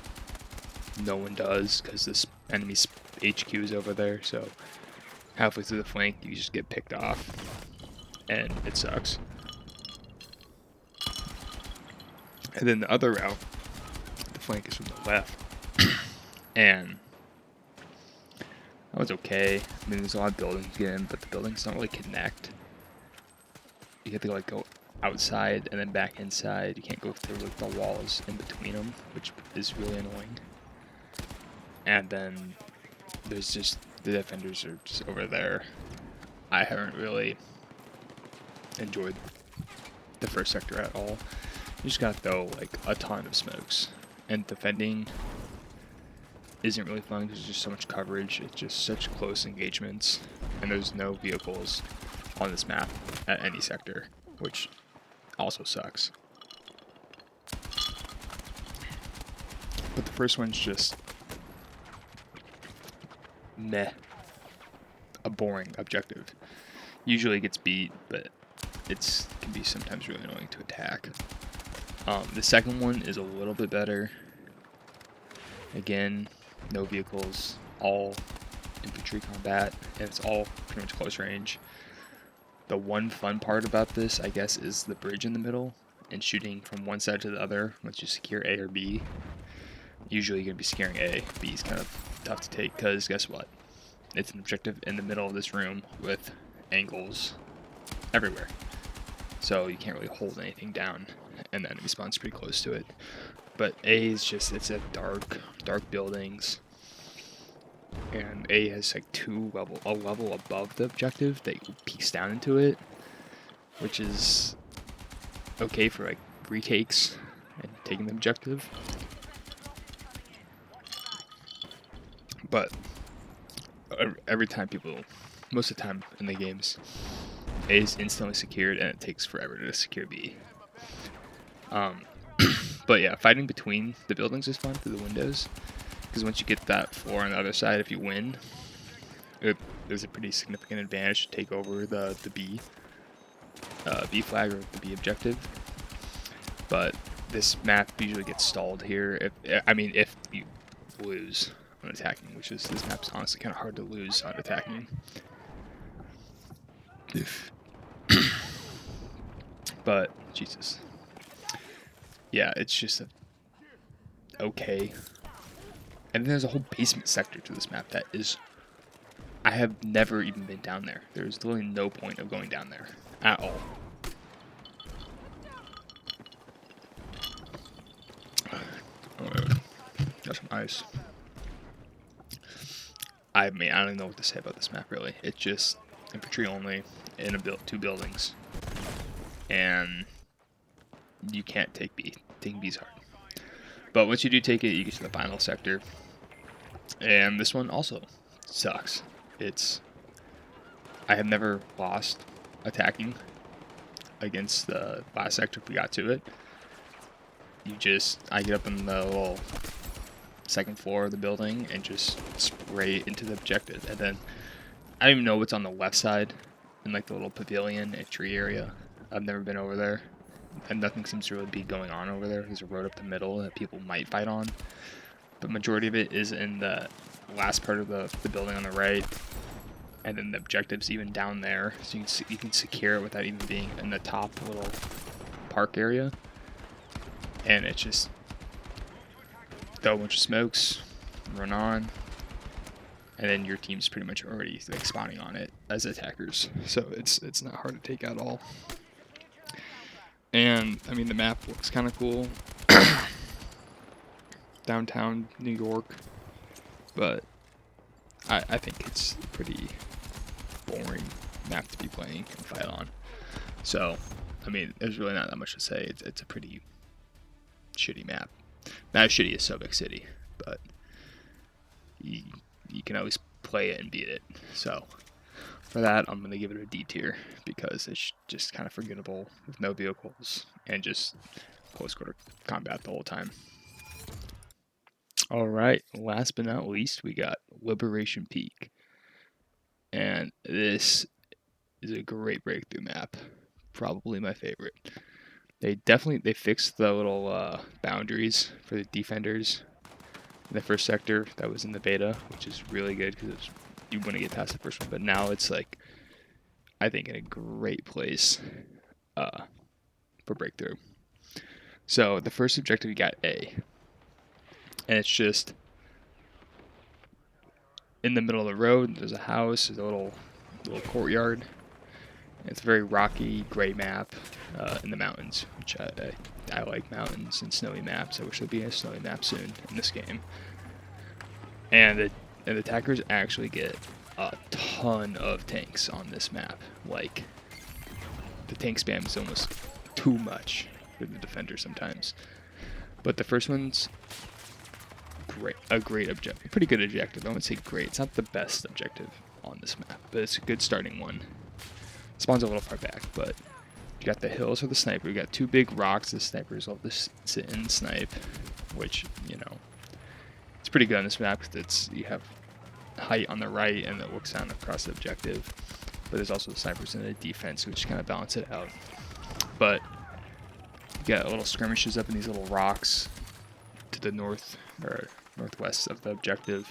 no one does because this enemy's HQ is over there. So halfway through the flank, you just get picked off, and it sucks. And then the other route, the the flank is from the left. And that was okay. I mean, there's a lot of buildings to get in, but the buildings don't really connect. You have to like go outside and then back inside. You can't go through like the walls in between them, which is really annoying. And then there's just the defenders are just over there. I haven't really enjoyed the first sector at all. You just gotta throw like a ton of smokes, and defending isn't really fun because there's just so much coverage. It's just such close engagements, and there's no vehicles on this map at any sector, which also sucks. But the first one's just meh, a boring objective. Usually it gets beat, but it can be sometimes really annoying to attack. The second one is a little bit better. Again, no vehicles, all infantry combat, and it's all pretty much close range. The one fun part about this, I guess, is the bridge in the middle and shooting from one side to the other once you secure A or B. Usually you're going to be securing A. B is kind of tough to take because guess what? It's an objective in the middle of this room with angles everywhere. So you can't really hold anything down, and the enemy spawn's pretty close to it. But A is just, it's a dark buildings. And A has like a level above the objective that peeks down into it, which is okay for like retakes and taking the objective. But every time most of the time in the games, A is instantly secured and it takes forever to secure B. But yeah, fighting between the buildings is fun through the windows, because once you get that floor on the other side, if you win, there's a pretty significant advantage to take over the B flag or the B objective. But this map usually gets stalled here if you lose on attacking, which is, this map's honestly kind of hard to lose on attacking. But Jesus, yeah, it's just okay. And then there's a whole basement sector to this map that is, I have never even been down there. There's literally no point of going down there at all. Got some ice. I mean, I don't even know what to say about this map really. It's just infantry only in two buildings, and you can't take B. Taking B is hard. But once you do take it, you get to the final sector, and this one also sucks. I have never lost attacking against the last sector if we got to it. I get up in the little second floor of the building and just spray into the objective, and then I don't even know what's on the left side in like the little pavilion and tree area. I've never been over there, and nothing seems to really be going on over there. There's a road up the middle that people might fight on, but majority of it is in the last part of the building on the right, and then the objective's even down there, so you can secure it without even being in the top little park area. And it's just throw a bunch of smokes, run on, and then your team's pretty much already like spawning on it as attackers, so it's not hard to take at all. And I mean, the map looks kind of cool. Downtown New York, but I think it's a pretty boring map to be playing and fight on. So I mean, there's really not that much to say. It's a pretty shitty map. Not as shitty as Sobek City, but you can always play it and beat it. So for that, I'm going to give it a D tier, because it's just kind of forgettable with no vehicles and just close quarter combat the whole time. Alright, last but not least, we got Liberation Peak. And this is a great breakthrough map. Probably my favorite. They fixed the little boundaries for the defenders in the first sector that was in the beta, which is really good because you want to get past the first one. But now it's like, I think, in a great place for breakthrough. So the first objective, you got A. and it's just in the middle of the road. There's a house, there's a little courtyard. It's a very rocky, gray map in the mountains, which I like mountains and snowy maps. I wish there'd be a snowy map soon in this game. And the attackers actually get a ton of tanks on this map. Like, the tank spam is almost too much for the defender sometimes. But the first one's great objective, pretty good objective. I wouldn't say great. It's not the best objective on this map, but it's a good starting one. Spawns a little far back, but you got the hills for the sniper. You got two big rocks. The snipers will just sit and snipe, which, you know, it's pretty good on this map because you have height on the right and it looks down across the objective. But there's also the snipers in the defense, which kind of balance it out. But you got little skirmishes up in these little rocks to the north or northwest of the objective,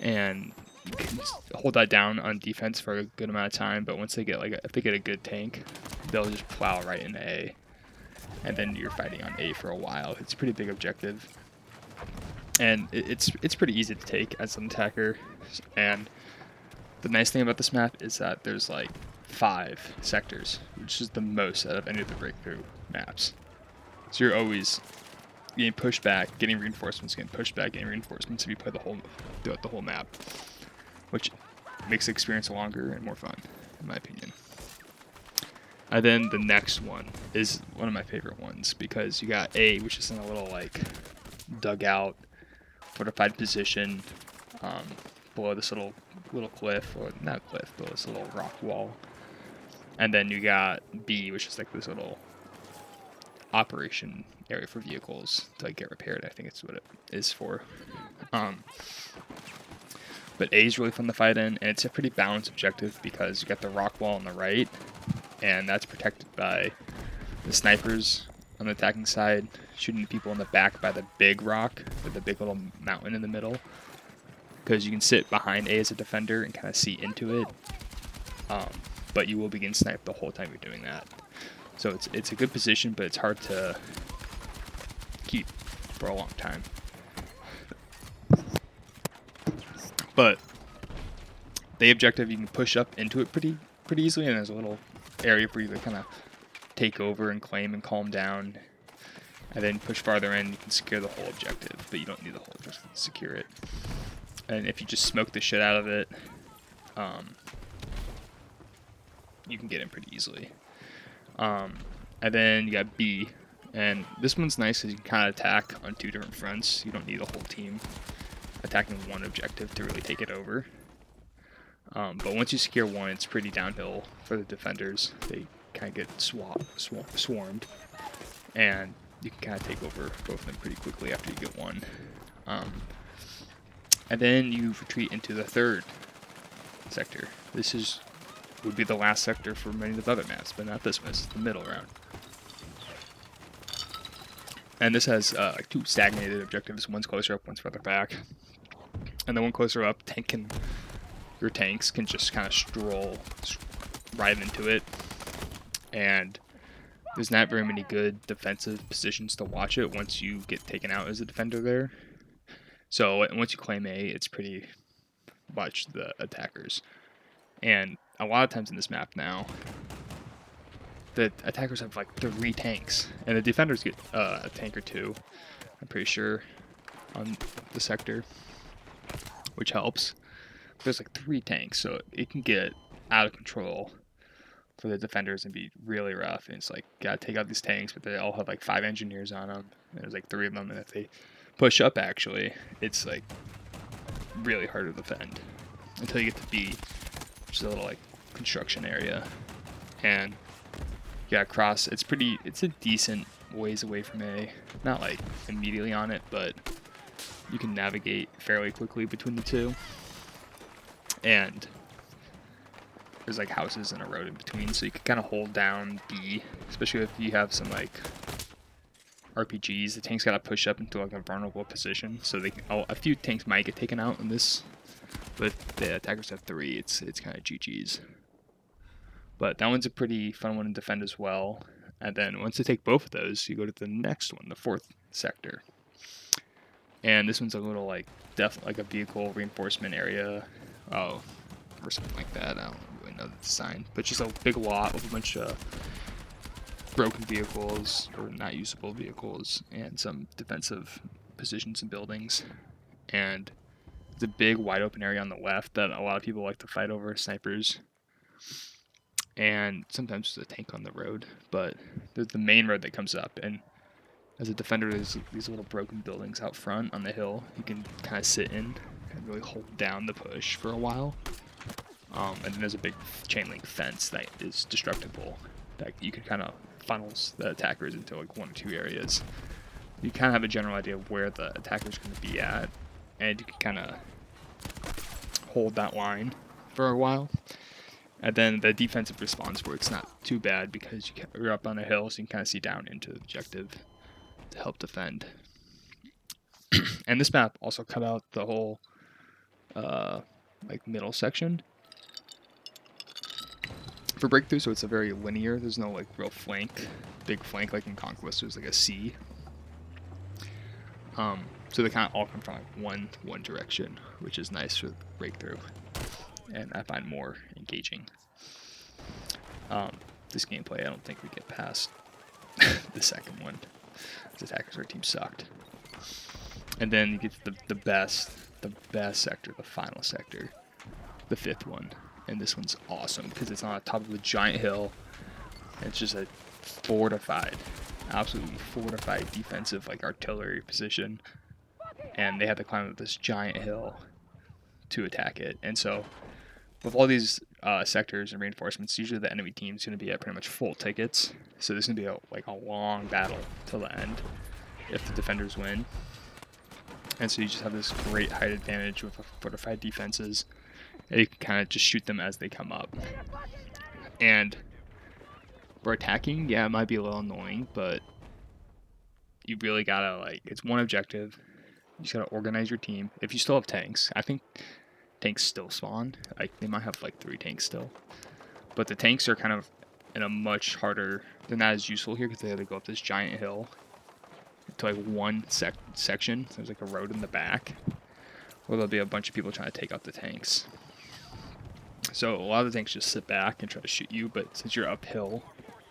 and you can hold that down on defense for a good amount of time. But once they get if they get a good tank, they'll just plow right into A, and then you're fighting on A for a while. It's a pretty big objective, and it's pretty easy to take as an attacker. And the nice thing about this map is that there's like 5 sectors, which is the most out of any of the breakthrough maps. So you're always getting pushed back, getting reinforcements, getting pushed back, getting reinforcements if you play throughout the whole map, which makes the experience longer and more fun, in my opinion. And then the next one is one of my favorite ones because you got A, which is in a little like dugout, fortified position below this little cliff, or not cliff, but this little rock wall. And then you got B, which is like this little operation area for vehicles to like get repaired. I think it's what it is for. But A is really fun to fight in, and it's a pretty balanced objective because you got the rock wall on the right, and that's protected by the snipers on the attacking side, shooting the people in the back by the big rock with the big little mountain in the middle. Because you can sit behind A as a defender and kind of see into it, but you will be getting sniped the whole time you're doing that. So it's a good position, but it's hard to keep for a long time. But the objective, you can push up into it pretty easily, and there's a little area for you to kind of take over and claim and calm down, and then push farther in. You can secure the whole objective, but you don't need the whole objective to secure it. And if you just smoke the shit out of it, you can get in pretty easily. And then you got B, and this one's nice because you can kind of attack on 2 different fronts. You don't need a whole team attacking one objective to really take it over. But once you secure one, it's pretty downhill for the defenders. They kind of get swarmed, and you can kind of take over both of them pretty quickly after you get one. And then you retreat into the 3rd sector. This would be the last sector for many of the other maps, but not this one. This is the middle round. And this has like 2 stagnated objectives. One's closer up, one's further back. And the one closer up, your tanks can just kind of stroll right into it. And there's not very many good defensive positions to watch it once you get taken out as a defender there. So once you claim A, it's pretty much the attackers. And a lot of times in this map now, the attackers have like 3 tanks, and the defenders get a tank or 2, I'm pretty sure, on the sector, which helps. There's like 3 tanks, so it can get out of control for the defenders and be really rough. And it's like, gotta take out these tanks, but they all have like 5 engineers on them. And there's like 3 of them, and if they push up, actually, it's like really hard to defend until you get to B, which is a little like construction area. And yeah, cross, it's a decent ways away from A. Not like immediately on it, but you can navigate fairly quickly between the 2. And there's like houses and a road in between, so you can kind of hold down B, especially if you have some like RPGs. The tanks gotta push up into like a vulnerable position, so a few tanks might get taken out in this, but the attackers have 3. It's kind of GG's. But that one's a pretty fun one to defend as well. And then once you take both of those, you go to the next one, the 4th sector. And this one's a little like like a vehicle reinforcement area, or something like that. I don't really know the design, but just a big lot with a bunch of broken vehicles or not usable vehicles and some defensive positions and buildings. And the big wide open area on the left that a lot of people like to fight over, snipers. And sometimes there's a tank on the road, but there's the main road that comes up, and as a defender, there's these little broken buildings out front on the hill you can kind of sit in and really hold down the push for a while. And then there's a big chain link fence that is destructible that you can kind of funnels the attackers into like 1 or 2 areas. You kind of have a general idea of where the attacker's going to be at, and you can kind of hold that line for a while. And then the defensive response works not too bad because you're up on a hill, so you can kind of see down into the objective to help defend. And this map also cut out the whole like middle section for breakthrough, so it's a very linear. There's no like real big flank like in Conquest. There's like a C. So they kind of all come from like one direction, which is nice for breakthrough, and I find more engaging. This gameplay, I don't think we get past the second one. The attackers, our team sucked. And then you get the best sector, the final sector, the 5th one. And this one's awesome because it's on top of a giant hill. It's just a absolutely fortified defensive like artillery position. And they have to climb up this giant hill to attack it. And so with all these sectors and reinforcements, usually the enemy team's going to be at pretty much full tickets. So this is going to be a long battle till the end if the defenders win. And so you just have this great height advantage with fortified defenses. And you can kind of just shoot them as they come up. And for attacking, yeah, it might be a little annoying, but you really gotta, it's one objective. You just gotta organize your team. If you still have tanks, I think tanks still spawn. They might have 3 tanks still. But the tanks are kind of in a much harder, they're not as useful here because they have to go up this giant hill to one section. There's a road in the back where there'll be a bunch of people trying to take out the tanks. So a lot of the tanks just sit back and try to shoot you, but since you're uphill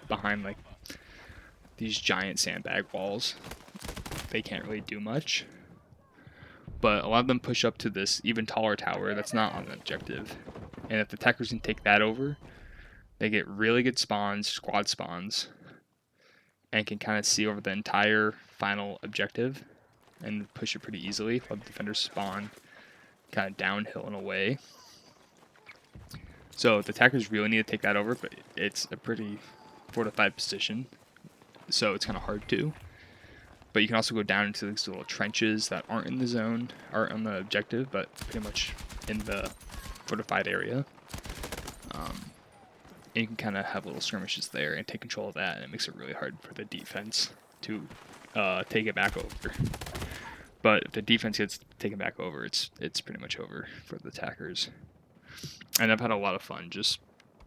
behind these giant sandbag walls, they can't really do much. But a lot of them push up to this even taller tower that's not on the objective. And if the attackers can take that over, they get really good spawns, squad spawns, and can kind of see over the entire final objective and push it pretty easily while the defenders spawn kind of downhill and away. So the attackers really need to take that over, but it's a pretty fortified position, so it's kind of hard to. But you can also go down into these little trenches that aren't in the zone, aren't on the objective, but pretty much in the fortified area. And you can kind of have little skirmishes there and take control of that, and it makes it really hard for the defense to take it back over. But if the defense gets taken back over, it's pretty much over for the attackers. And I've had a lot of fun just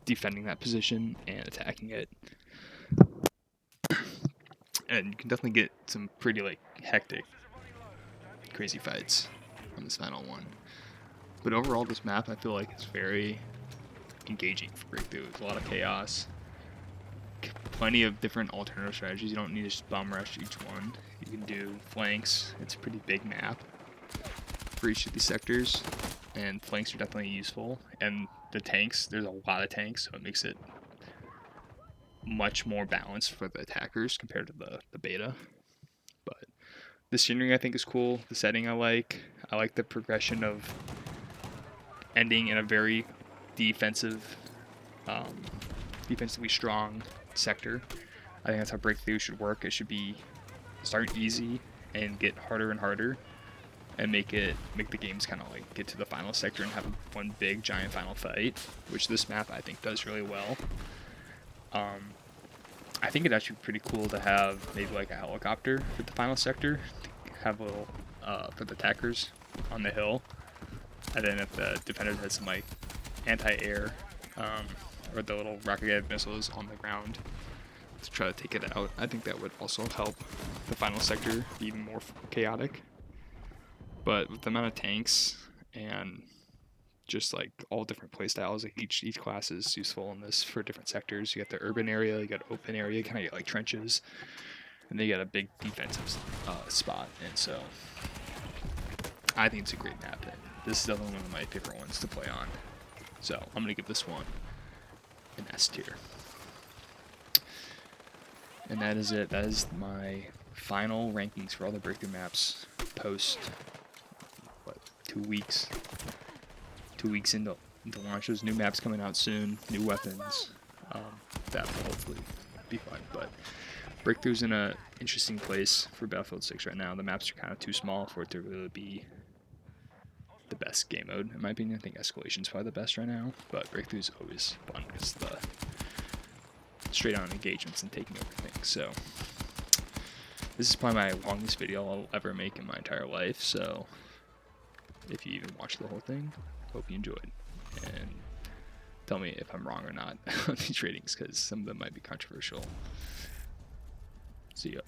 defending that position and attacking it. And you can definitely get some pretty hectic, crazy fights on this final one. But overall, this map I feel like is very engaging for breakthrough. There's a lot of chaos, plenty of different alternative strategies. You don't need to just bum rush each one. You can do flanks. It's a pretty big map for each of these sectors, and flanks are definitely useful. And the tanks, there's a lot of tanks, so it makes it much more balanced for the attackers compared to the beta. But the scenery I think is cool. The setting I like the progression of ending in a very defensively strong sector. I think that's how breakthrough should work. It should be start easy and get harder and harder, and make the games kind of get to the final sector and have one big giant final fight, which this map I think does really well. I think it'd actually be pretty cool to have maybe a helicopter for the final sector, to have a little for the attackers on the hill, and then if the defenders had some anti-air or the little rocket-guided missiles on the ground to try to take it out. I think that would also help the final sector be even more chaotic. But with the amount of tanks and just like all different play styles, like each class is useful in this for different sectors. You got the urban area, you got open area, kind of get like trenches, and then you got a big defensive spot. And so I think it's a great map, and this is definitely one of my favorite ones to play on. So I'm gonna give this one an S tier. And that is it. That is my final rankings for all the breakthrough maps post, what, 2 weeks? 2 weeks into launch. There's new maps coming out soon, new weapons. That will hopefully be fun. But Breakthrough's in a interesting place for Battlefield 6 right now. The maps are kind of too small for it to really be the best game mode, in my opinion. I think Escalation's probably the best right now, but Breakthrough's always fun because the straight-on engagements and taking over things. So this is probably my longest video I'll ever make in my entire life, so if you even watched the whole thing, hope you enjoyed. And tell me if I'm wrong or not on these ratings, because some of them might be controversial. See ya.